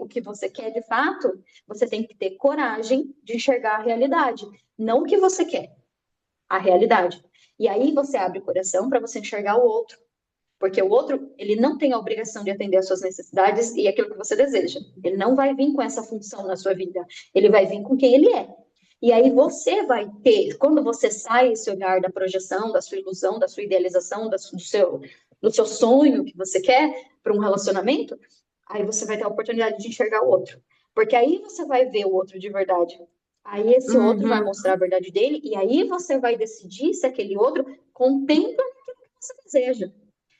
o que você quer de fato, você tem que ter coragem de enxergar a realidade, não o que você quer, a realidade. E aí você abre o coração para você enxergar o outro. Porque o outro, ele não tem a obrigação de atender às suas necessidades e aquilo que você deseja. Ele não vai vir com essa função na sua vida. Ele vai vir com quem ele é. E aí você vai ter, quando você sai esse olhar da projeção, da sua ilusão, da sua idealização, do seu sonho que você quer para um relacionamento, aí você vai ter a oportunidade de enxergar o outro. Porque aí você vai ver o outro de verdade. Aí esse outro vai Uhum, mostrar a verdade dele, e aí você vai decidir se aquele outro contempla aquilo que você deseja.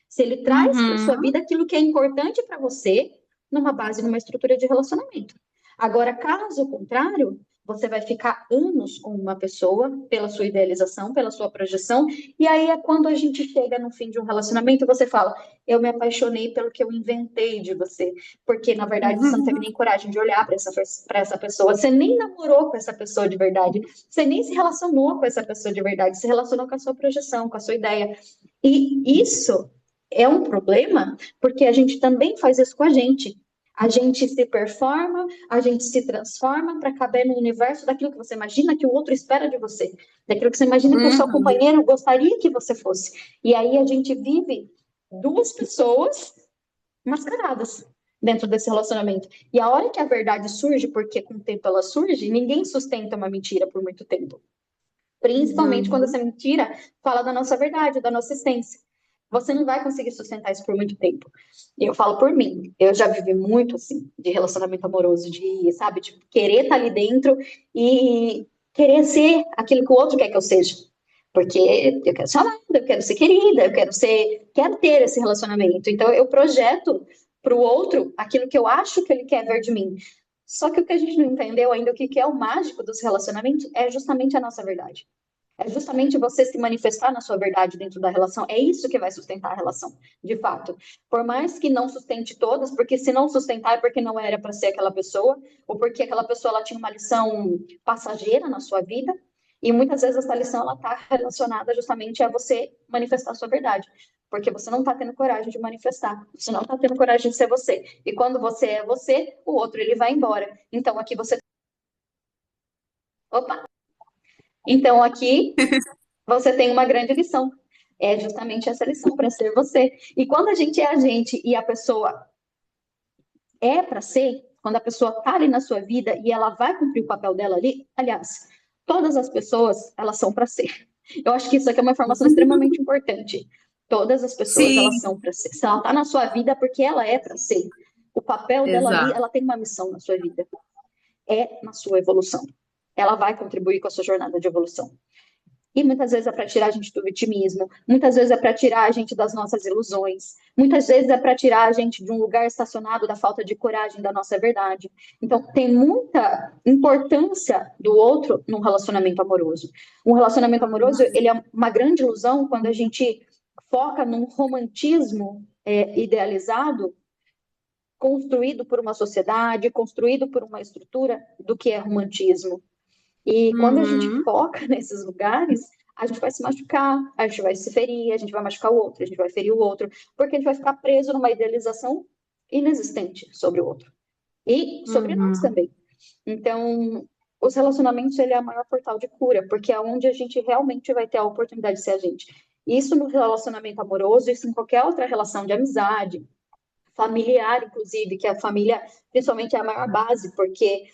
Se ele traz para sua uhum. vida aquilo que é importante para você, numa base, numa estrutura de relacionamento. Agora, caso contrário, você vai ficar anos com uma pessoa pela sua idealização, pela sua projeção, e aí é quando a gente chega no fim de um relacionamento, você fala: eu me apaixonei pelo que eu inventei de você, porque na verdade você não teve nem coragem de olhar para essa pessoa, você nem namorou com essa pessoa de verdade, você nem se relacionou com essa pessoa de verdade, se relacionou com a sua projeção, com a sua ideia. E isso é um problema, porque a gente também faz isso com a gente. A gente se performa, a gente se transforma para caber no universo daquilo que você imagina que o outro espera de você, daquilo que você imagina que o seu Uhum. companheiro gostaria que você fosse. E aí a gente vive duas pessoas mascaradas dentro desse relacionamento. E a hora que a verdade surge, porque com o tempo ela surge, ninguém sustenta uma mentira por muito tempo. Principalmente quando Uhum. essa mentira fala da nossa verdade, da nossa essência. Você não vai conseguir sustentar isso por muito tempo. E eu falo por mim. Eu já vivi muito, assim, de relacionamento amoroso, de, sabe, de querer estar ali dentro e querer ser aquilo que o outro quer que eu seja. Porque eu quero ser amada, eu quero ser querida, quero ter esse relacionamento. Então eu projeto para o outro aquilo que eu acho que ele quer ver de mim. Só que o que a gente não entendeu ainda, o que é o mágico dos relacionamentos, é justamente a nossa verdade. É justamente você se manifestar na sua verdade dentro da relação. É isso que vai sustentar a relação, de fato. Por mais que não sustente todas, porque se não sustentar é porque não era para ser aquela pessoa, ou porque aquela pessoa ela tinha uma lição passageira na sua vida, e muitas vezes essa lição ela está relacionada justamente a você manifestar a sua verdade, porque você não está tendo coragem de manifestar, você não está tendo coragem de ser você. E quando você é você, o outro ele vai embora. Então aqui você, opa, então aqui você tem uma grande lição. É justamente essa lição para ser você. E quando a gente é a gente e a pessoa é para ser, quando a pessoa está ali na sua vida e ela vai cumprir o papel dela ali, aliás, todas as pessoas, elas são para ser. Eu acho que isso aqui é uma informação extremamente importante. Todas as pessoas, elas Sim, são para ser. Se ela está na sua vida, é porque ela é para ser. O papel dela ali, exato. ela tem uma missão na sua vida. É na sua evolução. Ela vai contribuir com a sua jornada de evolução. E muitas vezes é para tirar a gente do vitimismo, muitas vezes é para tirar a gente das nossas ilusões, muitas vezes é para tirar a gente de um lugar estacionado da falta de coragem da nossa verdade. Então, tem muita importância do outro num relacionamento amoroso. Um relacionamento amoroso, ele é uma grande ilusão quando a gente foca num romantismo idealizado, construído por uma sociedade, construído por uma estrutura do que é romantismo. E quando a gente Uhum. foca nesses lugares, a gente vai se machucar, a gente vai se ferir, a gente vai machucar o outro, a gente vai ferir o outro, porque a gente vai ficar preso numa idealização inexistente sobre o outro e sobre nós Uhum. também. Então, os relacionamentos ele é a maior portal de cura, porque é onde a gente realmente vai ter a oportunidade de ser a gente. Isso no relacionamento amoroso, isso em qualquer outra relação de amizade, familiar, inclusive, que a família, principalmente, é a maior base, porque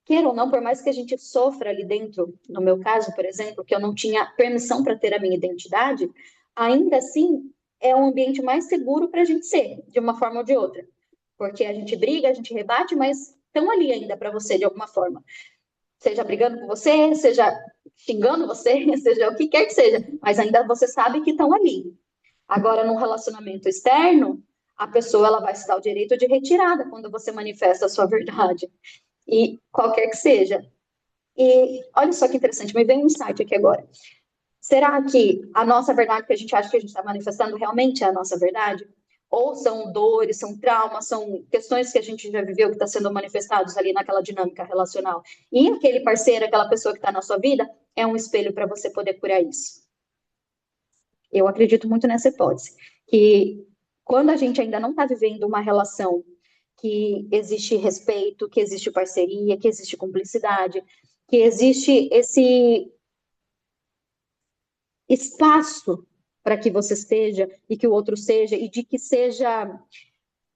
queira ou não, por mais que a gente sofra ali dentro, no meu caso, por exemplo, que eu não tinha permissão para ter a minha identidade, ainda assim é um ambiente mais seguro para a gente ser, de uma forma ou de outra. Porque a gente briga, a gente rebate, mas estão ali ainda para você de alguma forma. Seja brigando com você, seja xingando você, seja o que quer que seja, mas ainda você sabe que estão ali. Agora, num relacionamento externo, a pessoa ela vai se dar o direito de retirada quando você manifesta a sua verdade. E qualquer que seja. E olha só que interessante, me vem um insight aqui agora. Será que a nossa verdade que a gente acha que a gente está manifestando realmente é a nossa verdade? Ou são dores, são traumas, são questões que a gente já viveu que está sendo manifestados ali naquela dinâmica relacional? E aquele parceiro, aquela pessoa que está na sua vida, é um espelho para você poder curar isso. Eu acredito muito nessa hipótese, que quando a gente ainda não está vivendo uma relação que existe respeito, que existe parceria, que existe cumplicidade, que existe esse espaço para que você esteja e que o outro seja, e de que seja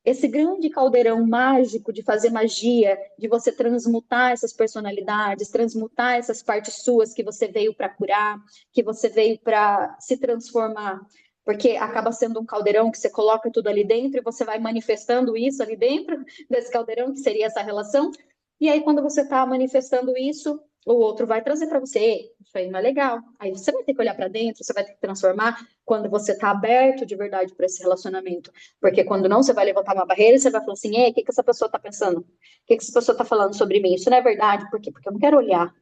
esse grande caldeirão mágico de fazer magia, de você transmutar essas personalidades, transmutar essas partes suas que você veio para curar, que você veio para se transformar. Porque acaba sendo um caldeirão que você coloca tudo ali dentro e você vai manifestando isso ali dentro desse caldeirão, que seria essa relação. E aí, quando você está manifestando isso, o outro vai trazer para você, isso aí não é legal. Aí você vai ter que olhar para dentro, você vai ter que transformar quando você está aberto de verdade para esse relacionamento. Porque quando não, você vai levantar uma barreira e você vai falar assim: ei, o que que essa pessoa está pensando? O que que essa pessoa está falando sobre mim? Isso não é verdade. Por quê? Porque eu não quero olhar,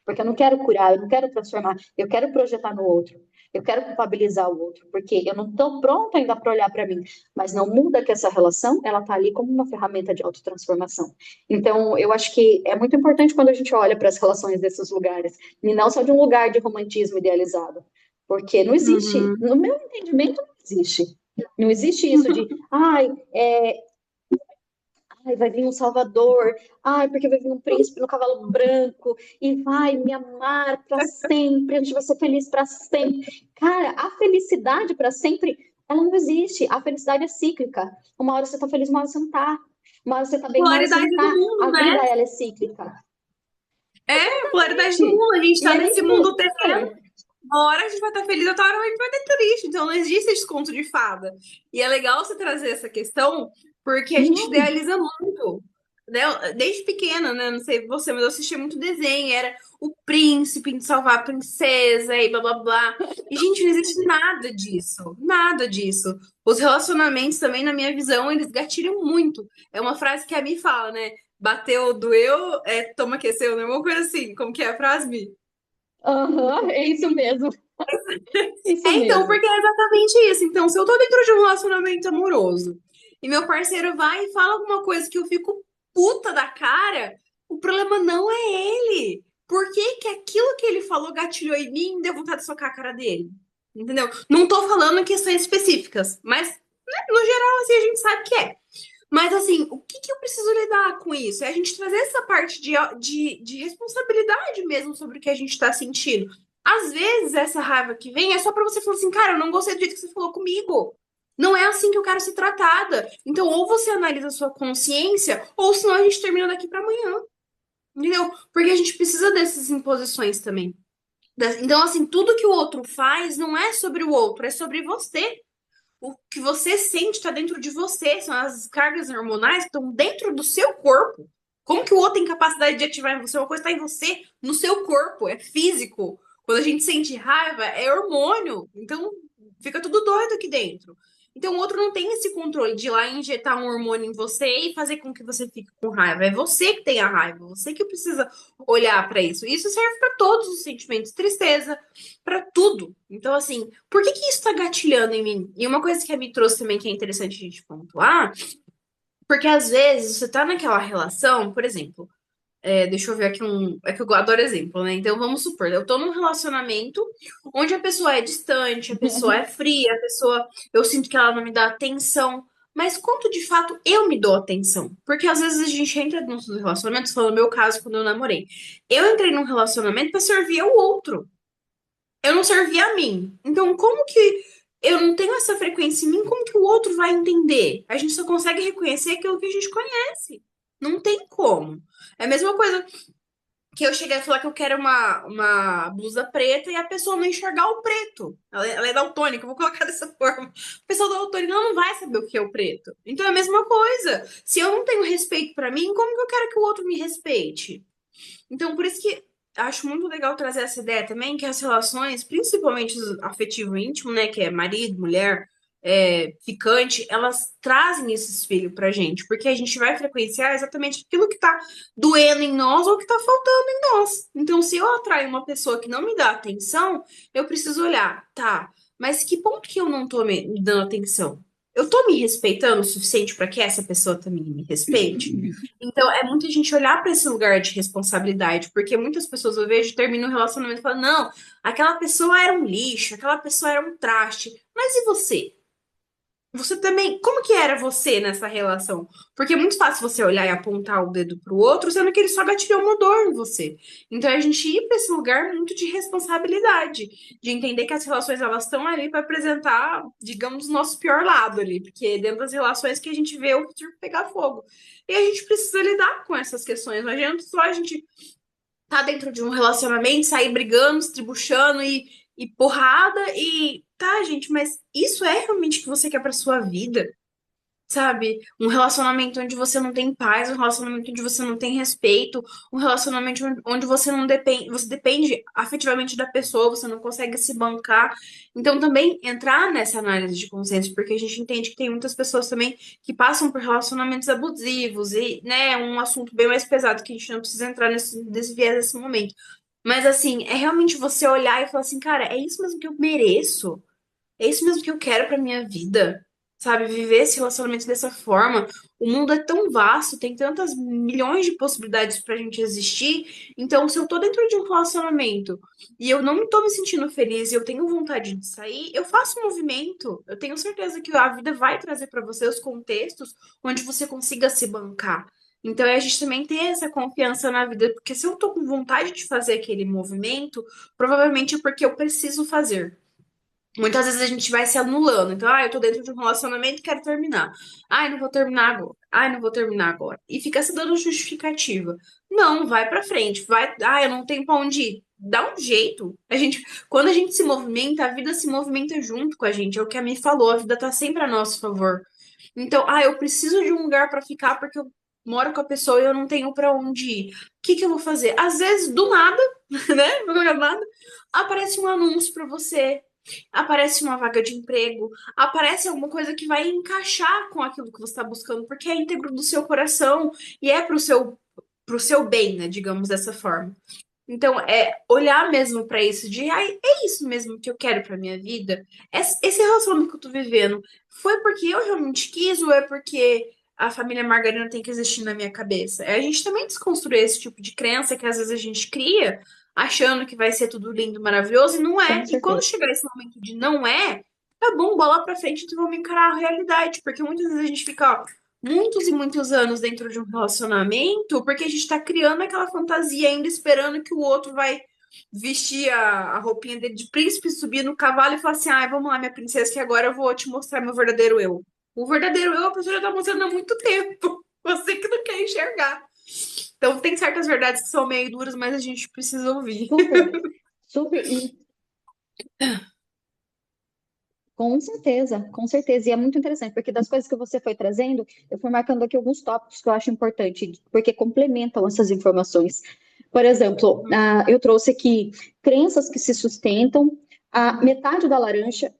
porque eu não quero curar, eu não quero transformar, eu quero projetar no outro. Eu quero culpabilizar o outro, porque eu não estou pronta ainda para olhar para mim, mas não muda que essa relação, ela está ali como uma ferramenta de autotransformação. Então, eu acho que é muito importante quando a gente olha para as relações desses lugares, e não só de um lugar de romantismo idealizado, porque não existe, Uhum. no meu entendimento, não existe. Não existe isso de, ai, ai, vai vir um salvador, ai, porque vai vir um príncipe no cavalo branco e vai me amar para sempre, a gente vai ser feliz para sempre. Cara, a felicidade para sempre, ela não existe. A felicidade é cíclica. Uma hora você tá feliz, uma hora você não tá. Uma hora você tá bem, uma hora você não Polaridade do tá. A mundo, vida, né? ela é cíclica. É, polaridade do Exatamente. mundo. A gente E tá é nesse mundo isso. terreno. Uma hora a gente vai estar feliz, outra hora a gente vai estar triste. Então não existe esse conto de fada. E é legal você trazer essa questão, porque a gente Não. idealiza muito. Né? Desde pequena, né? Não sei você, mas eu assistia muito desenho. Era o príncipe indo salvar a princesa e blá blá blá. E, gente, não existe nada disso. Nada disso. Os relacionamentos também, na minha visão, eles gatilham muito. É uma frase que a Mi fala, né? Bateu, doeu, toma aqueceu, né? Uma coisa assim. Como que é a frase, Mi? Aham, é isso mesmo. Isso Então, mesmo. porque é exatamente isso. Então, se eu tô dentro de um relacionamento amoroso e meu parceiro vai e fala alguma coisa que eu fico puta da cara, o problema não é ele. Por que que aquilo que ele falou gatilhou em mim e deu vontade de socar a cara dele? Entendeu? Não tô falando em questões específicas, mas, né, no geral, assim, a gente sabe que é. Mas, assim, o que que eu preciso lidar com isso? É a gente trazer essa parte de responsabilidade mesmo sobre o que a gente tá sentindo. Às vezes, essa raiva que vem é só pra você falar assim, cara, eu não gostei do jeito que você falou comigo. Não é assim que eu quero ser tratada. Então, ou você analisa a sua consciência, ou senão a gente termina daqui pra amanhã. Entendeu? Porque a gente precisa dessas imposições também. Então, assim, tudo que o outro faz não é sobre o outro, é sobre você. O que você sente está dentro de você, são as cargas hormonais que estão dentro do seu corpo. Como que o outro tem capacidade de ativar em você? Uma coisa está em você, no seu corpo, é físico. Quando a gente sente raiva, é hormônio. Então, fica tudo doido aqui dentro. Então, o outro não tem esse controle de ir lá injetar um hormônio em você e fazer com que você fique com raiva. É você que tem a raiva, você que precisa olhar para isso. Isso serve para todos os sentimentos, tristeza, para tudo. Então, assim, por que que isso tá gatilhando em mim? E uma coisa que a Mi trouxe também que é interessante a gente pontuar, porque às vezes você tá naquela relação, por exemplo, deixa eu ver aqui um. É que eu adoro exemplo, né? Então vamos supor, eu tô num relacionamento onde a pessoa é distante, a pessoa é fria, a pessoa. Eu sinto que ela não me dá atenção. Mas quanto de fato eu me dou atenção? Porque às vezes a gente entra nos relacionamentos, falando no meu caso, quando eu namorei. Eu entrei num relacionamento pra servir ao outro. Eu não servia a mim. Então, como que eu não tenho essa frequência em mim? Como que o outro vai entender? A gente só consegue reconhecer aquilo que a gente conhece. Não tem como. É a mesma coisa que eu cheguei a falar que eu quero uma blusa preta e a pessoa não enxergar o preto. Ela é daltônica, eu vou colocar dessa forma. A pessoa daltônica ela não vai saber o que é o preto. Então é a mesma coisa. Se eu não tenho respeito pra mim, como que eu quero que o outro me respeite? Então, por isso que acho muito legal trazer essa ideia também, que as relações, principalmente afetivo e íntimo, né, que é marido, mulher, ficante, elas trazem esse espelho pra gente, porque a gente vai frequenciar exatamente aquilo que tá doendo em nós ou que tá faltando em nós. Então, se eu atraio uma pessoa que não me dá atenção, eu preciso olhar, tá, mas que ponto que eu não tô me dando atenção? Eu tô me respeitando o suficiente para que essa pessoa também me respeite? Então, é muito a gente olhar para esse lugar de responsabilidade, porque muitas pessoas eu vejo terminam um relacionamento e falam: não, aquela pessoa era um lixo, aquela pessoa era um traste. Mas e você? você também, como que era você nessa relação? Porque é muito fácil você olhar e apontar o dedo pro outro, sendo que ele só gatilhou uma dor em você. Então a gente ir para esse lugar muito de responsabilidade, de entender que as relações elas estão ali para apresentar, digamos, o nosso pior lado ali, porque dentro das relações que a gente vê o circo pegar fogo. E a gente precisa lidar com essas questões. Não adianta só a gente tá dentro de um relacionamento, sair brigando, se tribuchando e porrada e tá, gente, mas isso é realmente o que você quer pra sua vida? Sabe? Um relacionamento onde você não tem paz, um relacionamento onde você não tem respeito, um relacionamento onde você não depende, você depende afetivamente da pessoa, você não consegue se bancar. Então, também entrar nessa análise de consciência, porque a gente entende que tem muitas pessoas também que passam por relacionamentos abusivos e, né, um assunto bem mais pesado que a gente não precisa entrar nesse viés nesse momento. Mas, assim, é realmente você olhar e falar assim, cara, é isso mesmo que eu mereço? É isso mesmo que eu quero pra minha vida, sabe? Viver esse relacionamento dessa forma. O mundo é tão vasto, tem tantas milhões de possibilidades pra gente existir. Então, se eu tô dentro de um relacionamento e eu não tô me sentindo feliz e eu tenho vontade de sair, eu faço um movimento. Eu tenho certeza que a vida vai trazer pra você os contextos onde você consiga se bancar. Então, é a gente também ter essa confiança na vida, porque se eu tô com vontade de fazer aquele movimento, provavelmente é porque eu preciso fazer. Muitas vezes a gente vai se anulando. Então, eu tô dentro de um relacionamento e quero terminar. Não vou terminar agora. Não vou terminar agora. E fica se dando justificativa. Não, vai pra frente. Vai. Eu não tenho pra onde ir. Dá um jeito. Quando a gente se movimenta, a vida se movimenta junto com a gente. É o que a Mi falou, a vida tá sempre a nosso favor. Então, eu preciso de um lugar pra ficar porque eu moro com a pessoa e eu não tenho pra onde ir. O que que eu vou fazer? Às vezes, do nada, né? Do nada, aparece um anúncio pra você, aparece uma vaga de emprego, aparece alguma coisa que vai encaixar com aquilo que você está buscando, porque é íntegro do seu coração e é pro seu bem, né, digamos dessa forma. Então, é olhar mesmo para isso de, é isso mesmo que eu quero para minha vida? Esse relacionamento que eu tô vivendo foi porque eu realmente quis ou é porque a família Margarina tem que existir na minha cabeça? É a gente também desconstruir esse tipo de crença que às vezes a gente cria, achando que vai ser tudo lindo, maravilhoso, e não Com é. E quando certeza. chegar esse momento de não é, tá bom, bola pra frente, então vamos encarar a realidade, porque muitas vezes a gente fica, ó, muitos e muitos anos dentro de um relacionamento, porque a gente tá criando aquela fantasia ainda esperando que o outro vai vestir a roupinha dele de príncipe, subir no cavalo e falar assim: vamos lá, minha princesa, que agora eu vou te mostrar meu verdadeiro eu. O verdadeiro eu, a pessoa já tá mostrando há muito tempo. Você que não quer enxergar. Então, tem certas verdades que são meio duras, mas a gente precisa ouvir. Super, super. Com certeza, com certeza. E é muito interessante, porque das coisas que você foi trazendo, eu fui marcando aqui alguns tópicos que eu acho importante, porque complementam essas informações. Por exemplo, eu trouxe aqui crenças que se sustentam, a metade da laranja,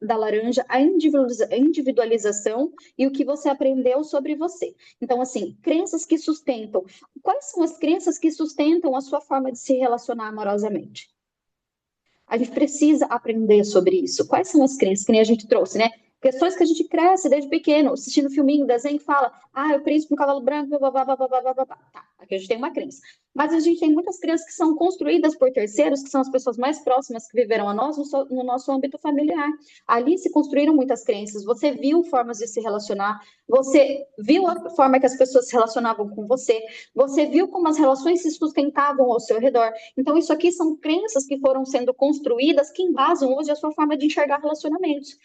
a individualização e o que você aprendeu sobre você. Então, assim, crenças que sustentam. Quais são as crenças que sustentam a sua forma de se relacionar amorosamente? A gente precisa aprender sobre isso. Quais são as crenças que nem a gente trouxe, né? Questões que a gente cresce desde pequeno, assistindo filminho, desenho, e fala, o príncipe no cavalo branco, blá, blá, blá, blá, blá, blá, blá. Tá, aqui a gente tem uma crença. Mas a gente tem muitas crenças que são construídas por terceiros, que são as pessoas mais próximas que viveram a nós no nosso âmbito familiar. Ali se construíram muitas crenças. Você viu formas de se relacionar, você viu a forma que as pessoas se relacionavam com você viu como as relações se sustentavam ao seu redor. Então, isso aqui são crenças que foram sendo construídas que embasam hoje a sua forma de enxergar relacionamentos.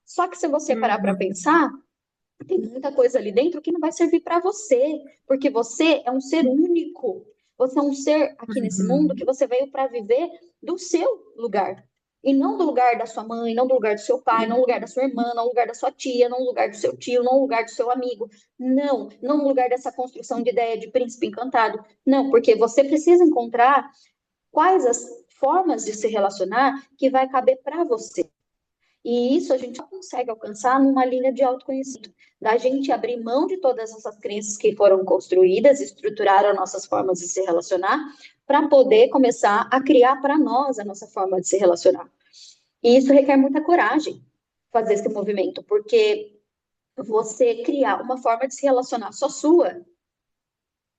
Só que se você parar para Uhum, pensar, tem muita coisa ali dentro que não vai servir para você, porque você é um ser único. Você é um ser aqui nesse mundo que uhum, você veio para viver do seu lugar. E não do lugar da sua mãe, não do lugar do seu pai, não do lugar da sua irmã, não do lugar da sua tia, não do lugar do seu tio, não do lugar do seu amigo. Não, não no lugar dessa construção de ideia de príncipe encantado. Não, porque você precisa encontrar quais as formas de se relacionar que vai caber para você. E isso a gente só consegue alcançar numa linha de autoconhecimento, da gente abrir mão de todas essas crenças que foram construídas, estruturaram nossas formas de se relacionar, para poder começar a criar para nós a nossa forma de se relacionar. E isso requer muita coragem, fazer esse movimento, porque você criar uma forma de se relacionar só sua,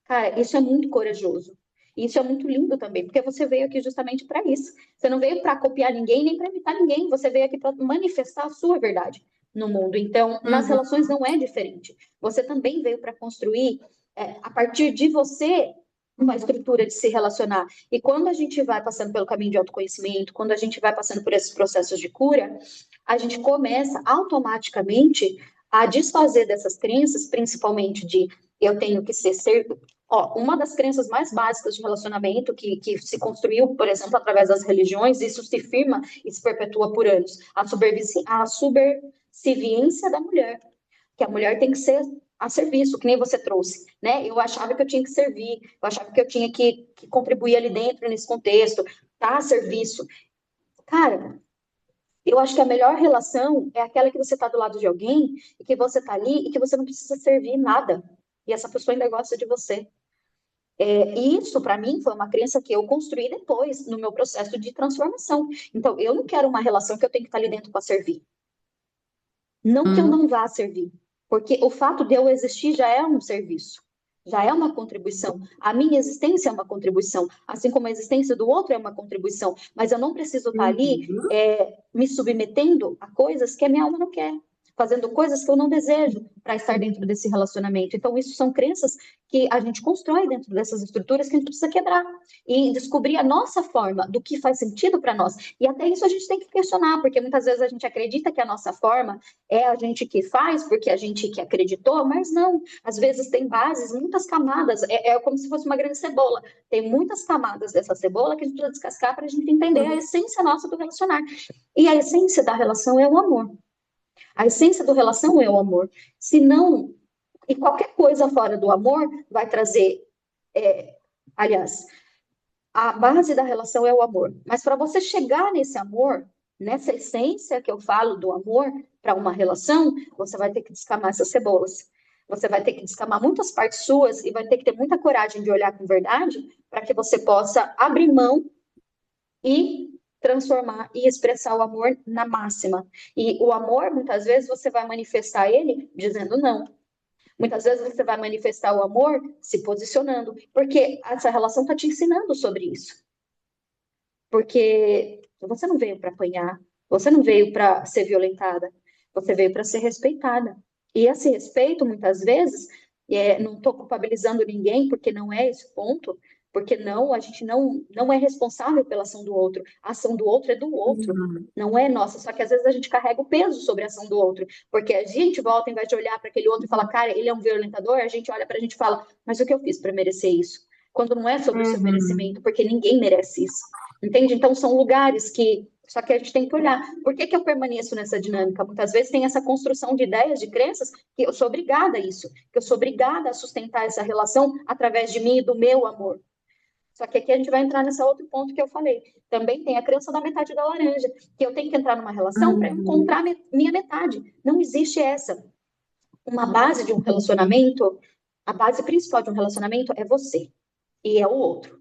cara, isso é muito corajoso. E isso é muito lindo também, porque você veio aqui justamente para isso. Você não veio para copiar ninguém, nem para imitar ninguém. Você veio aqui para manifestar a sua verdade. no mundo. Então, nas relações não é diferente. Você também veio para construir, a partir de você, uma estrutura de se relacionar. E quando a gente vai passando pelo caminho de autoconhecimento, quando a gente vai passando por esses processos de cura, a gente começa automaticamente a desfazer dessas crenças, principalmente de eu tenho que ser. Ó, uma das crenças mais básicas de relacionamento que se construiu, por exemplo, através das religiões, isso se firma e se perpetua por anos, a subserviência da mulher, que a mulher tem que ser a serviço, que nem você trouxe, né? Eu achava que eu tinha que servir, eu achava que eu tinha que contribuir ali dentro, nesse contexto, tá a serviço. Cara, eu acho que a melhor relação é aquela que você está do lado de alguém e que você está ali e que você não precisa servir nada. E essa pessoa ainda gosta de você. E isso, para mim, foi uma crença que eu construí depois, no meu processo de transformação. Então, eu não quero uma relação que eu tenho que estar ali dentro para servir. Não que eu não vá servir, porque o fato de eu existir já é um serviço, já é uma contribuição. A minha existência é uma contribuição, assim como a existência do outro é uma contribuição. Mas eu não preciso estar ali me submetendo a coisas que a minha alma não quer, fazendo coisas que eu não desejo para estar dentro desse relacionamento. Então, isso são crenças que a gente constrói dentro dessas estruturas que a gente precisa quebrar e descobrir a nossa forma do que faz sentido para nós. E até isso a gente tem que questionar, porque muitas vezes a gente acredita que a nossa forma é a gente que faz porque a gente que acreditou, mas não. Às vezes tem bases, muitas camadas, é como se fosse uma grande cebola. Tem muitas camadas dessa cebola que a gente precisa descascar para a gente entender a essência nossa do relacionar. E a essência da relação é o amor. A essência do relação é o amor. Se não, e qualquer coisa fora do amor vai trazer, aliás, a base da relação é o amor. Mas para você chegar nesse amor, nessa essência que eu falo do amor para uma relação, você vai ter que descamar essas cebolas. Você vai ter que descamar muitas partes suas e vai ter que ter muita coragem de olhar com verdade para que você possa abrir mão e transformar e expressar o amor na máxima. E o amor, muitas vezes, você vai manifestar ele dizendo não. Muitas vezes você vai manifestar o amor se posicionando, porque essa relação está te ensinando sobre isso. Porque você não veio para apanhar, você não veio para ser violentada, você veio para ser respeitada. E esse respeito, muitas vezes, não estou culpabilizando ninguém, porque não é esse ponto, porque não, a gente não é responsável pela ação do outro. A ação do outro é do outro, não é nossa. Só que às vezes a gente carrega o peso sobre a ação do outro, porque a gente volta, em vez de olhar para aquele outro e falar, cara, ele é um violentador, a gente olha para a gente e fala, mas o que eu fiz para merecer isso? Quando não é sobre o seu merecimento, porque ninguém merece isso. Entende? Então, são lugares que. Só que a gente tem que olhar. Por que eu permaneço nessa dinâmica? Muitas vezes tem essa construção de ideias, de crenças, que eu sou obrigada a isso. Que eu sou obrigada a sustentar essa relação através de mim e do meu amor. Só que aqui a gente vai entrar nesse outro ponto que eu falei. Também tem a crença da metade da laranja. Que eu tenho que entrar numa relação para encontrar minha metade. Não existe essa. Uma base de um relacionamento, a base principal de um relacionamento é você. E é o outro.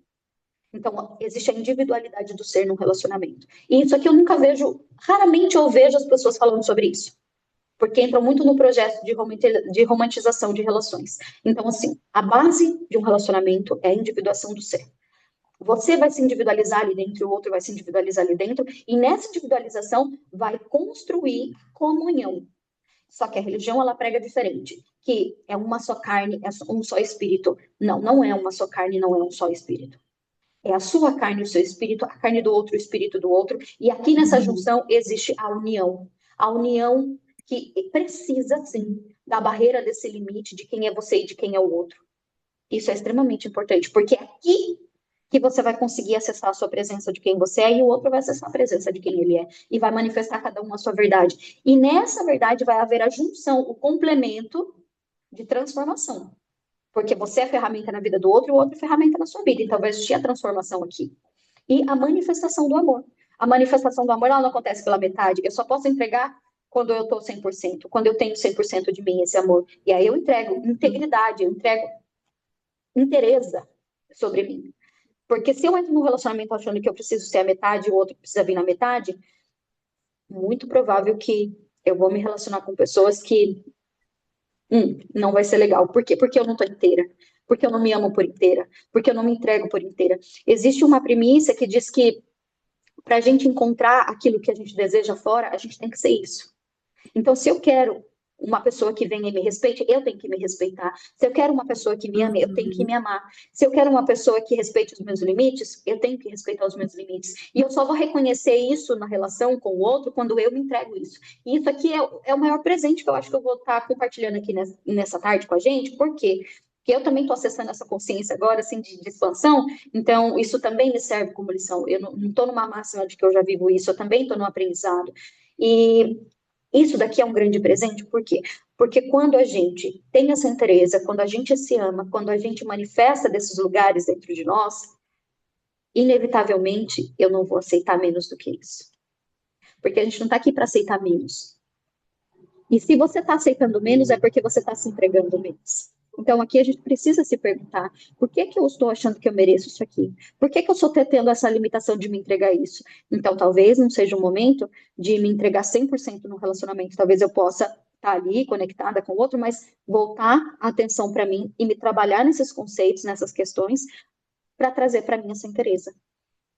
Então, existe a individualidade do ser no relacionamento. E isso aqui eu nunca vejo, raramente eu vejo as pessoas falando sobre isso. Porque entram muito no projeto de romantização de relações. Então, assim, a base de um relacionamento é a individuação do ser. Você vai se individualizar ali dentro, o outro vai se individualizar ali dentro, e nessa individualização vai construir comunhão. Só que a religião, ela prega diferente, que é uma só carne, é um só espírito. Não, não é uma só carne, não é um só espírito. É a sua carne, o seu espírito, a carne do outro, o espírito do outro. E aqui nessa junção existe a união. A união que precisa, sim, da barreira desse limite de quem é você e de quem é o outro. Isso é extremamente importante, porque é aqui que você vai conseguir acessar a sua presença de quem você é e o outro vai acessar a presença de quem ele é. E vai manifestar cada um a sua verdade. E nessa verdade vai haver a junção, o complemento de transformação. Porque você é ferramenta na vida do outro e o outro é ferramenta na sua vida. Então vai existir a transformação aqui. E a manifestação do amor. A manifestação do amor, ela não acontece pela metade. Eu só posso entregar quando eu estou 100%, quando eu tenho 100% de mim, esse amor. E aí eu entrego integridade, eu entrego inteireza sobre mim. Porque se eu entro num relacionamento achando que eu preciso ser a metade e o outro precisa vir na metade, muito provável que eu vou me relacionar com pessoas que não vai ser legal. Por quê? Porque eu não estou inteira. Porque eu não me amo por inteira. Porque eu não me entrego por inteira. Existe uma premissa que diz que para a gente encontrar aquilo que a gente deseja fora, a gente tem que ser isso. Então, se eu quero uma pessoa que venha e me respeite, eu tenho que me respeitar. Se eu quero uma pessoa que me ame, eu tenho que me Uhum. amar. Se eu quero uma pessoa que respeite os meus limites, eu tenho que respeitar os meus limites. E eu só vou reconhecer isso na relação com o outro quando eu me entrego isso. E isso aqui é o maior presente que eu acho que eu vou estar compartilhando aqui nessa tarde com a gente. Por quê? Porque eu também estou acessando essa consciência agora, assim, de expansão, então isso também me serve como lição. Eu não estou numa máxima de que eu já vivo isso, eu também estou no aprendizado. E isso daqui é um grande presente, por quê? Porque quando a gente tem essa interesse, quando a gente se ama, quando a gente manifesta desses lugares dentro de nós, inevitavelmente eu não vou aceitar menos do que isso. Porque a gente não está aqui para aceitar menos. E se você está aceitando menos, é porque você está se entregando menos. Então, aqui a gente precisa se perguntar: por que que eu estou achando que eu mereço isso aqui? Por que que eu estou tendo essa limitação de me entregar isso? Então, talvez não seja o momento de me entregar 100% no relacionamento. Talvez eu possa estar ali conectada com o outro, mas voltar a atenção para mim e me trabalhar nesses conceitos, nessas questões, para trazer para mim essa interesa.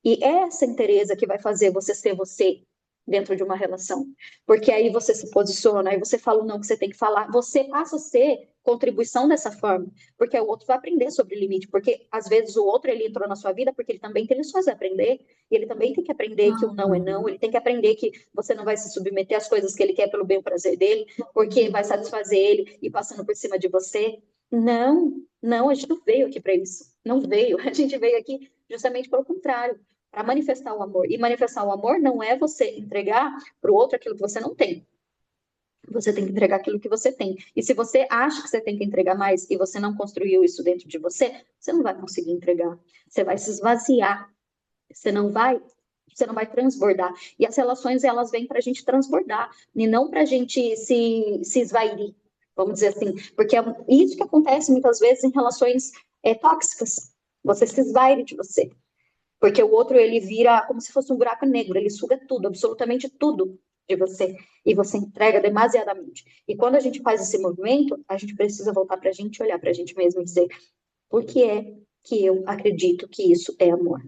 E é essa interesa que vai fazer você ser você dentro de uma relação. Porque aí você se posiciona, aí você fala o não que você tem que falar, você passa a ser contribuição dessa forma, porque o outro vai aprender sobre o limite, porque às vezes o outro ele entrou na sua vida porque ele também tem lições a aprender, e ele também tem que aprender que o não é não, Uhum. ele tem que aprender que você não vai se submeter às coisas que ele quer pelo bem e prazer dele, porque vai satisfazer ele e passando por cima de você. Não, não, a gente não veio aqui para isso. Não veio. A gente veio aqui justamente pelo contrário, para manifestar o amor. E manifestar o amor não é você entregar para o outro aquilo que você não tem. Você tem que entregar aquilo que você tem. E se você acha que você tem que entregar mais e você não construiu isso dentro de você, você não vai conseguir entregar. Você vai se esvaziar. Você não vai transbordar. E as relações, elas vêm para a gente transbordar, e não para a gente se esvair, vamos dizer assim. Porque é isso que acontece muitas vezes em relações tóxicas. Você se esvair de você. Porque o outro, ele vira como se fosse um buraco negro, ele suga tudo, absolutamente tudo de você, e você entrega demasiadamente. E quando a gente faz esse movimento, a gente precisa voltar para a gente, olhar para a gente mesmo e dizer, por que é que eu acredito que isso é amor?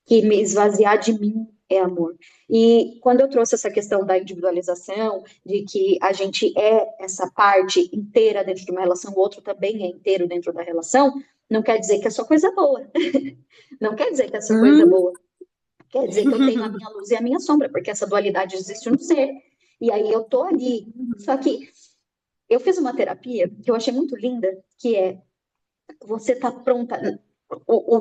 Que me esvaziar de mim é amor. E quando eu trouxe essa questão da individualização, de que a gente é essa parte inteira dentro de uma relação, o outro também é inteiro dentro da relação, não quer dizer que é só coisa boa. Não quer dizer que é só coisa Hum. boa. Quer dizer que eu tenho a minha luz e a minha sombra, porque essa dualidade existe no ser. E aí eu tô ali. Só que eu fiz uma terapia que eu achei muito linda, que é você tá pronta.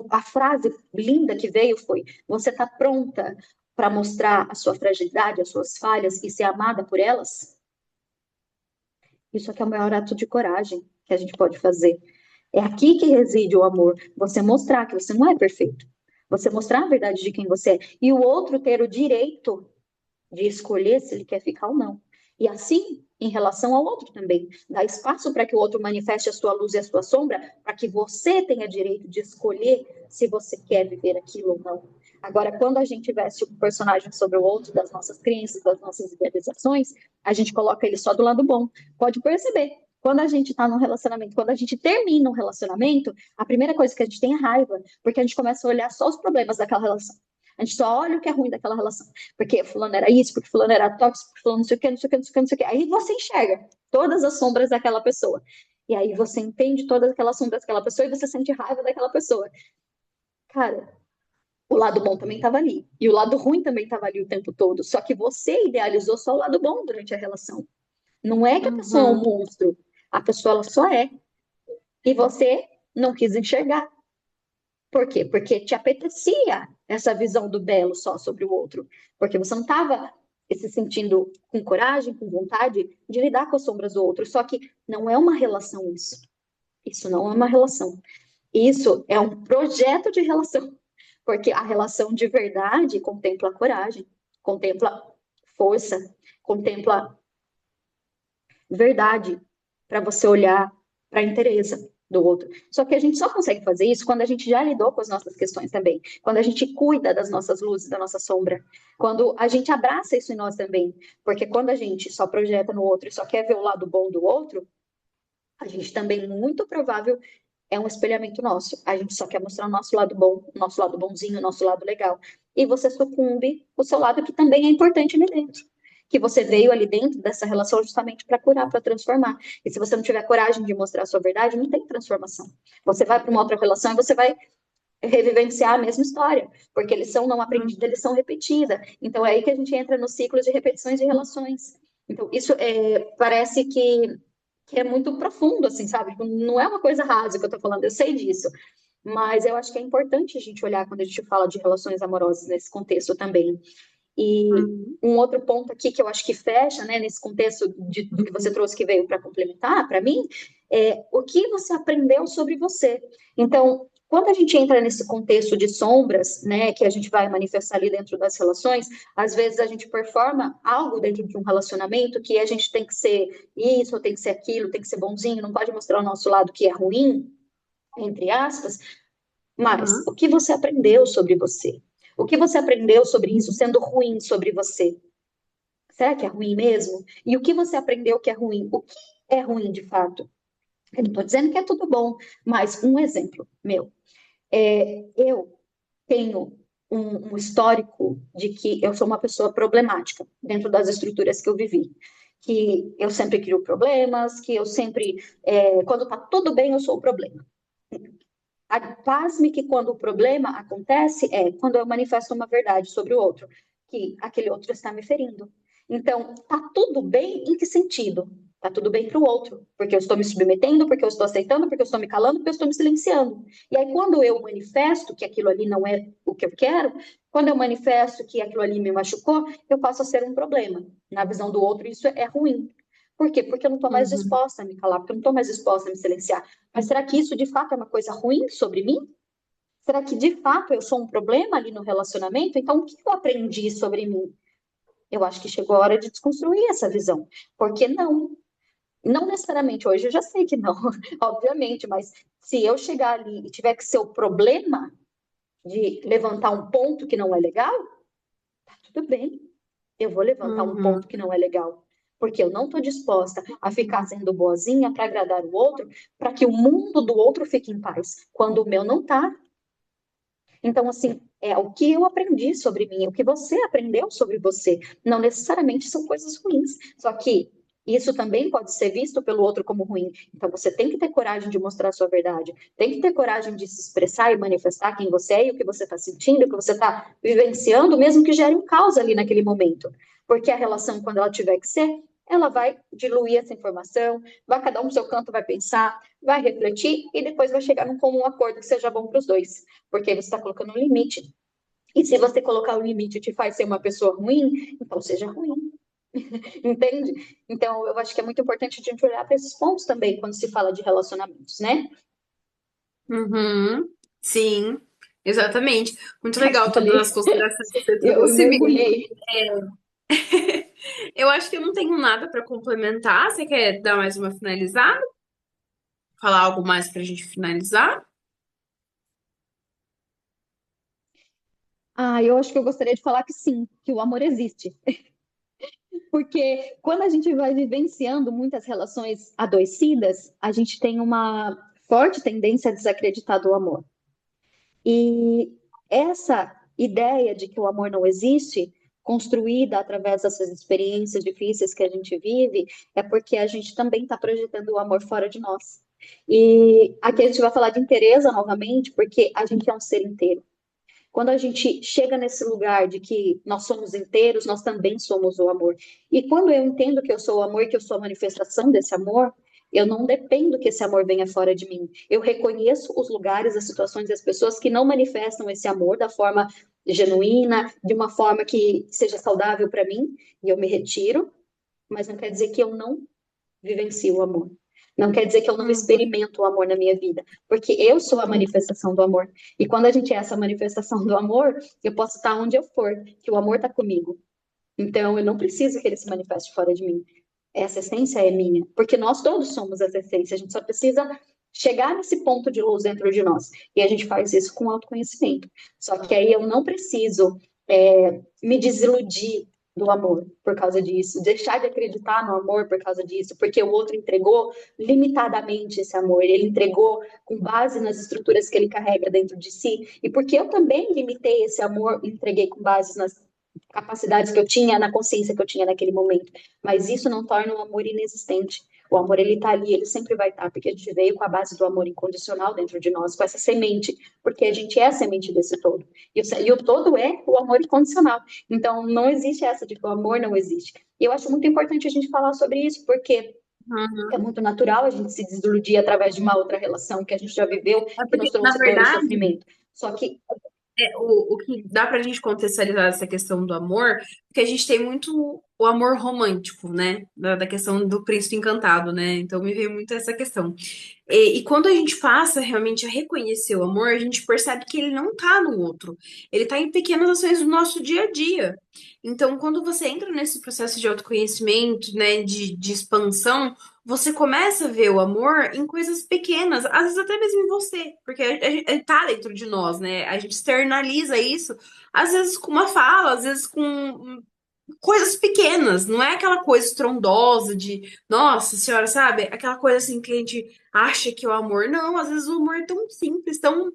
A frase linda que veio foi: você tá pronta para mostrar a sua fragilidade, as suas falhas e ser amada por elas? Isso aqui é o maior ato de coragem que a gente pode fazer. É aqui que reside o amor. Você mostrar que você não é perfeito. Você mostrar a verdade de quem você é. E o outro ter o direito de escolher se ele quer ficar ou não. E assim, em relação ao outro também, dá espaço para que o outro manifeste a sua luz e a sua sombra, para que você tenha direito de escolher se você quer viver aquilo ou não. Agora, quando a gente veste um personagem sobre o outro, das nossas crenças, das nossas idealizações, a gente coloca ele só do lado bom. Pode perceber. Quando a gente está num relacionamento, quando a gente termina um relacionamento, a primeira coisa que a gente tem é raiva, porque a gente começa a olhar só os problemas daquela relação. A gente só olha o que é ruim daquela relação. Porque fulano era isso, porque fulano era tóxico, porque fulano não sei o que, não sei o que, não sei o que, não sei o que. Aí você enxerga todas as sombras daquela pessoa. E aí você entende todas aquelas sombras daquela pessoa e você sente raiva daquela pessoa. Cara, o lado bom também estava ali. E o lado ruim também estava ali o tempo todo. Só que você idealizou só o lado bom durante a relação. Não é que a pessoa é um Uhum. monstro. A pessoa ela só é. E você não quis enxergar. Por quê? Porque te apetecia essa visão do belo só sobre o outro. Porque você não estava se sentindo com coragem, com vontade de lidar com as sombras do outro. Só que não é uma relação isso. Isso não é uma relação. Isso é um projeto de relação. Porque a relação de verdade contempla coragem, contempla força, contempla verdade para você olhar para a interesa do outro. Só que a gente só consegue fazer isso quando a gente já lidou com as nossas questões também, quando a gente cuida das nossas luzes, da nossa sombra, quando a gente abraça isso em nós também, porque quando a gente só projeta no outro e só quer ver o lado bom do outro, a gente também, muito provável, é um espelhamento nosso. A gente só quer mostrar o nosso lado bom, o nosso lado bonzinho, o nosso lado legal. E você sucumbe o seu lado que também é importante ali dentro, que você veio ali dentro dessa relação justamente para curar, para transformar. E se você não tiver coragem de mostrar a sua verdade, não tem transformação. Você vai para uma outra relação e você vai revivenciar a mesma história, porque lição não aprendida, lição repetida. Então é aí que a gente entra no ciclo de repetições de relações. Então isso parece que é muito profundo, assim, sabe? Tipo, não é uma coisa rasa que eu tô falando, eu sei disso. Mas eu acho que é importante a gente olhar quando a gente fala de relações amorosas nesse contexto também. E Uhum. um outro ponto aqui que eu acho que fecha, né, nesse contexto do que você trouxe que veio para complementar, para mim, é o que você aprendeu sobre você. Então, quando a gente entra nesse contexto de sombras, né, que a gente vai manifestar ali dentro das relações, às vezes a gente performa algo dentro de um relacionamento que a gente tem que ser isso, tem que ser aquilo, tem que ser bonzinho, não pode mostrar o nosso lado que é ruim, entre aspas, mas Uhum. o que você aprendeu sobre você? O que você aprendeu sobre isso sendo ruim sobre você? Será que é ruim mesmo? E o que você aprendeu que é ruim? O que é ruim de fato? Eu não estou dizendo que é tudo bom, mas um exemplo meu. Eu tenho um histórico de que eu sou uma pessoa problemática dentro das estruturas que eu vivi. Que eu sempre crio problemas, que eu sempre, quando está tudo bem, eu sou o problema. Pasme que quando o problema acontece é quando eu manifesto uma verdade sobre o outro, que aquele outro está me ferindo. Então, tá tudo bem em que sentido? Tá tudo bem para o outro, porque eu estou me submetendo, porque eu estou aceitando, porque eu estou me calando, porque eu estou me silenciando. E aí, quando eu manifesto que aquilo ali não é o que eu quero, quando eu manifesto que aquilo ali me machucou, eu passo a ser um problema. Na visão do outro, isso é ruim. Por quê? Porque eu não estou mais Uhum. disposta a me calar, porque eu não estou mais disposta a me silenciar. Mas será que isso de fato é uma coisa ruim sobre mim? Será que de fato eu sou um problema ali no relacionamento? Então, o que eu aprendi sobre mim? Eu acho que chegou a hora de desconstruir essa visão. Porque não, não necessariamente hoje eu já sei que não, obviamente, mas se eu chegar ali e tiver que ser o problema de levantar um ponto que não é legal, tá tudo bem. Eu vou levantar um Uhum. ponto que não é legal. Porque eu não estou disposta a ficar sendo boazinha para agradar o outro, para que o mundo do outro fique em paz, quando o meu não está. Então, assim, é o que eu aprendi sobre mim, o que você aprendeu sobre você. Não necessariamente são coisas ruins. Só que isso também pode ser visto pelo outro como ruim. Então, você tem que ter coragem de mostrar a sua verdade. Tem que ter coragem de se expressar e manifestar quem você é e o que você está sentindo, o que você está vivenciando, mesmo que gere um caos ali naquele momento. Porque a relação, quando ela tiver que ser, ela vai diluir essa informação, vai cada um no seu canto, vai pensar, vai refletir e depois vai chegar num comum acordo que seja bom para os dois, porque você está colocando um limite. E se você colocar o limite te faz ser uma pessoa ruim, então seja ruim, entende? Então, eu acho que é muito importante a gente olhar para esses pontos também quando se fala de relacionamentos, né? Uhum. Sim, exatamente. Muito Acho que legal eu todas falei, as considerações que você eu trouxe, Mi. mergulhei. Eu acho que eu não tenho nada para complementar. Você quer dar mais uma finalizada? Falar algo mais para a gente finalizar? Ah, eu acho que eu gostaria de falar que sim, que o amor existe. Porque quando a gente vai vivenciando muitas relações adoecidas, a gente tem uma forte tendência a desacreditar do amor. E essa ideia de que o amor não existe, construída através dessas experiências difíceis que a gente vive, é porque a gente também está projetando o amor fora de nós. E aqui a gente vai falar de inteireza novamente, porque a gente é um ser inteiro. Quando a gente chega nesse lugar de que nós somos inteiros, nós também somos o amor. E quando eu entendo que eu sou o amor, que eu sou a manifestação desse amor, eu não dependo que esse amor venha fora de mim. Eu reconheço os lugares, as situações e as pessoas que não manifestam esse amor da forma genuína, de uma forma que seja saudável para mim, e eu me retiro, mas não quer dizer que eu não vivencio o amor. Não quer dizer que eu não Uhum. experimento o amor na minha vida, porque eu sou a manifestação do amor. E quando a gente é essa manifestação do amor, eu posso estar onde eu for, que o amor está comigo. Então, eu não preciso que ele se manifeste fora de mim. Essa essência é minha, porque nós todos somos essa essência, a gente só precisa chegar nesse ponto de luz dentro de nós. E a gente faz isso com autoconhecimento. Só que aí eu não preciso me desiludir do amor por causa disso, deixar de acreditar no amor por causa disso, porque o outro entregou limitadamente esse amor, ele entregou com base nas estruturas que ele carrega dentro de si, e porque eu também limitei esse amor, entreguei com base nas capacidades que eu tinha, na consciência que eu tinha naquele momento. Mas isso não torna o amor inexistente. O amor, ele tá ali, ele sempre vai estar, porque a gente veio com a base do amor incondicional dentro de nós, com essa semente, porque a gente é a semente desse todo. E o todo é o amor incondicional. Então, não existe essa de que o amor não existe. E eu acho muito importante a gente falar sobre isso, porque é Uhum. muito natural a gente se desiludir através de uma outra relação que a gente já viveu, É que nos porque, na trouxe dor e verdade, sofrimento. Só que, o que dá pra gente contextualizar essa questão do amor, porque a gente tem muito o amor romântico, né? Da questão do príncipe encantado, né? Então me veio muito essa questão. E quando a gente passa realmente a reconhecer o amor, a gente percebe que ele não tá no outro, ele tá em pequenas ações do nosso dia a dia. Então, quando você entra nesse processo de autoconhecimento, né, de expansão, você começa a ver o amor em coisas pequenas, às vezes até mesmo em você, porque ele tá dentro de nós, né? A gente externaliza isso, às vezes com uma fala, às vezes com coisas pequenas, não é aquela coisa estrondosa de, nossa senhora, sabe? Aquela coisa assim que a gente acha que é o amor. Não, às vezes o amor é tão simples, tão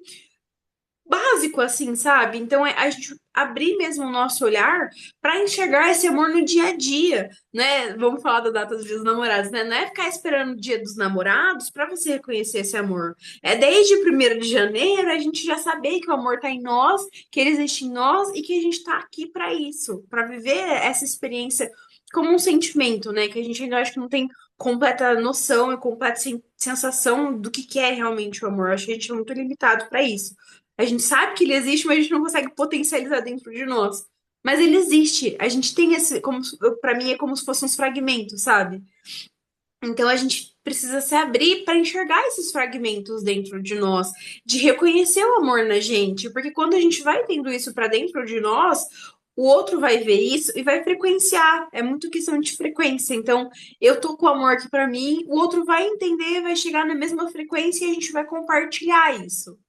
básico assim, sabe? Então é a gente abrir mesmo o nosso olhar para enxergar esse amor no dia a dia, né? Vamos falar da data dos Dias dos Namorados, né? Não é ficar esperando o Dia dos Namorados para você reconhecer esse amor. É desde 1º de janeiro a gente já saber que o amor tá em nós, que ele existe em nós e que a gente tá aqui para isso, para viver essa experiência como um sentimento, né? Que a gente ainda acho que não tem completa noção e completa sensação do que é realmente o amor. Acho que a gente é muito limitado para isso. A gente sabe que ele existe, mas a gente não consegue potencializar dentro de nós. Mas ele existe. A gente tem esse, como para mim é como se fossem uns fragmentos, sabe? Então a gente precisa se abrir para enxergar esses fragmentos dentro de nós, de reconhecer o amor na gente, porque quando a gente vai tendo isso para dentro de nós, o outro vai ver isso e vai frequenciar. É muito questão de frequência. Então, eu tô com o amor aqui para mim, o outro vai entender, vai chegar na mesma frequência e a gente vai compartilhar isso.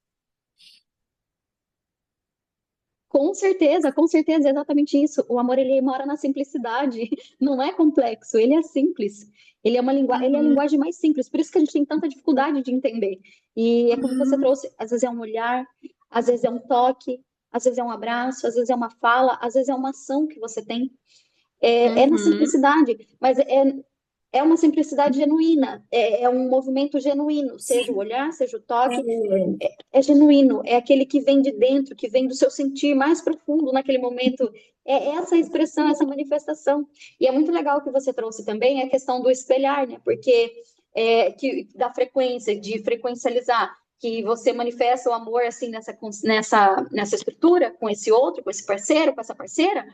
com certeza, é exatamente isso. O amor, ele mora na simplicidade, não é complexo, ele é simples. Ele é a Uhum, linguagem mais simples, por isso que a gente tem tanta dificuldade de entender. E é como você uhum, trouxe, às vezes é um olhar, às vezes é um toque, às vezes é um abraço, às vezes é uma fala, às vezes é uma ação que você tem. É na uhum. simplicidade, mas é uma simplicidade genuína, é um movimento genuíno, seja o Sim, olhar, seja o toque, é. é genuíno, é aquele que vem de dentro, que vem do seu sentir mais profundo naquele momento. É essa expressão, essa manifestação. E é muito legal que você trouxe também a questão do espelhar, né? Porque da frequência, de frequencializar, que você manifesta o amor assim nessa estrutura, com esse outro, com esse parceiro, com essa parceira,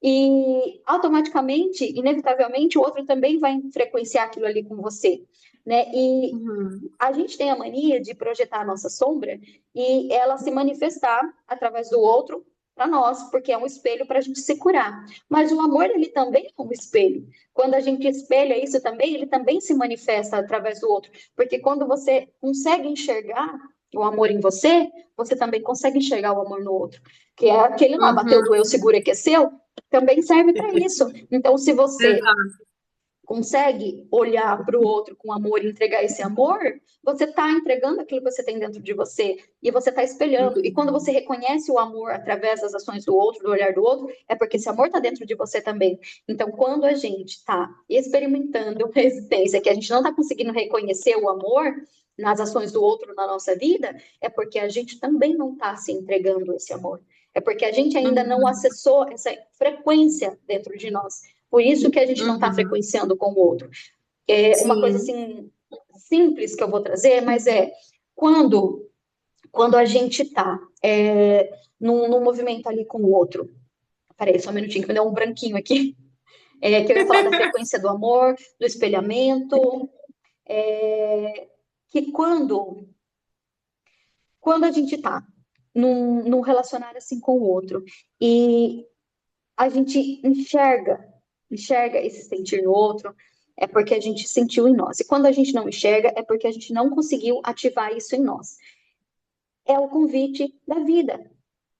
e automaticamente, inevitavelmente, o outro também vai frequenciar aquilo ali com você, né? E Uhum, a gente tem a mania de projetar a nossa sombra e ela se manifestar através do outro para nós, porque é um espelho para a gente se curar. Mas o amor, ele também é um espelho. Quando a gente espelha isso também, ele também se manifesta através do outro. Porque quando você consegue enxergar o amor em você, você também consegue enxergar o amor no outro. Que é aquele lá, bateu, uhum. doeu, segura que é seu, também serve para isso. Então, se você Exato. consegue olhar para o outro com amor e entregar esse amor, você está entregando aquilo que você tem dentro de você e você está espelhando. E quando você reconhece o amor através das ações do outro, do olhar do outro, é porque esse amor está dentro de você também. Então, quando a gente está experimentando uma existência que a gente não está conseguindo reconhecer o amor nas ações do outro na nossa vida, é porque a gente também não está se entregando esse amor. É porque a gente ainda não Uhum, acessou essa frequência dentro de nós. Por isso que a gente não está uhum. frequenciando com o outro. É uma coisa Sim. assim simples que eu vou trazer, mas quando quando a gente está num movimento ali com o outro. Peraí, só um minutinho que me deu um branquinho aqui. Que eu ia falar da frequência do amor, do espelhamento, que quando a gente está num relacionar assim com o outro e a gente enxerga esse sentir no outro, é porque a gente sentiu em nós. E quando a gente não enxerga, é porque a gente não conseguiu ativar isso em nós. É o convite da vida.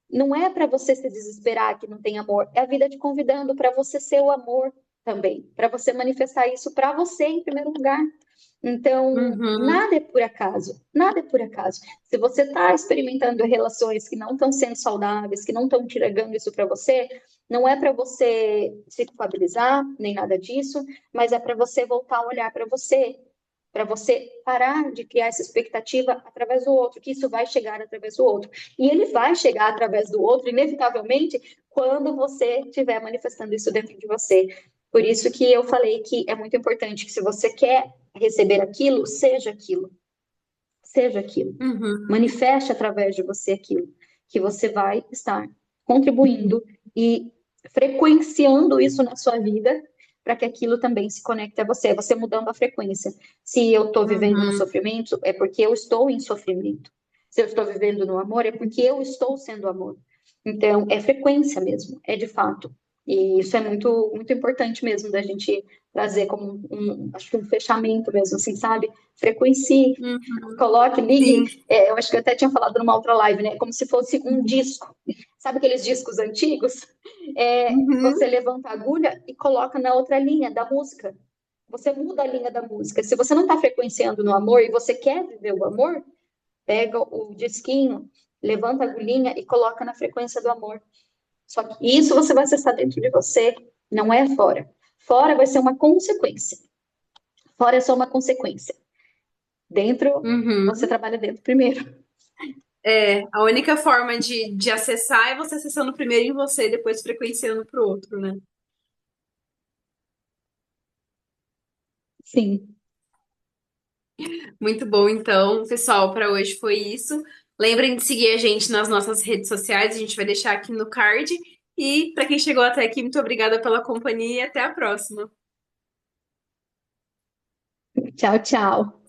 Não é para você se desesperar que não tem amor, é a vida te convidando para você ser o amor também, para você manifestar isso para você em primeiro lugar. Então, Uhum, nada é por acaso, nada é por acaso. Se você está experimentando relações que não estão sendo saudáveis, que não estão entregando isso para você, Não é para você se culpabilizar, nem nada disso, mas é para você voltar a olhar para você parar de criar essa expectativa através do outro, que isso vai chegar através do outro. E ele vai chegar através do outro, inevitavelmente, quando você estiver manifestando isso dentro de você. Por isso que eu falei que é muito importante que se você quer receber aquilo, seja aquilo. Seja aquilo. Uhum. Manifeste através de você aquilo que você vai estar contribuindo e frequenciando isso na sua vida para que aquilo também se conecte a você, você mudando a frequência. Se eu estou vivendo no Uhum. sofrimento, é porque eu estou em sofrimento. Se eu estou vivendo no amor, é porque eu estou sendo amor. Então, é frequência mesmo, é de fato. E isso é muito, muito importante mesmo da gente trazer como acho que um fechamento mesmo, assim, sabe? Frequencie, Uhum. coloque, Sim. ligue. Eu acho que eu até tinha falado numa outra live, né? Como se fosse um disco. Sabe aqueles discos antigos? Você Uhum. levanta a agulha e coloca na outra linha da música. Você muda a linha da música. Se você não está frequenciando no amor e você quer viver o amor, pega o disquinho, levanta a agulhinha e coloca na frequência do amor. Só que isso você vai acessar dentro de você, não é fora. Fora vai ser uma consequência. Fora é só uma consequência. Dentro, você Uhum. trabalha dentro primeiro. É, a única forma de acessar é você acessando primeiro em você e depois frequenciando pro outro, né? Sim. Muito bom, então, pessoal, para hoje foi isso. Lembrem de seguir a gente nas nossas redes sociais, a gente vai deixar aqui no card. E para quem chegou até aqui, muito obrigada pela companhia e até a próxima. Tchau, tchau.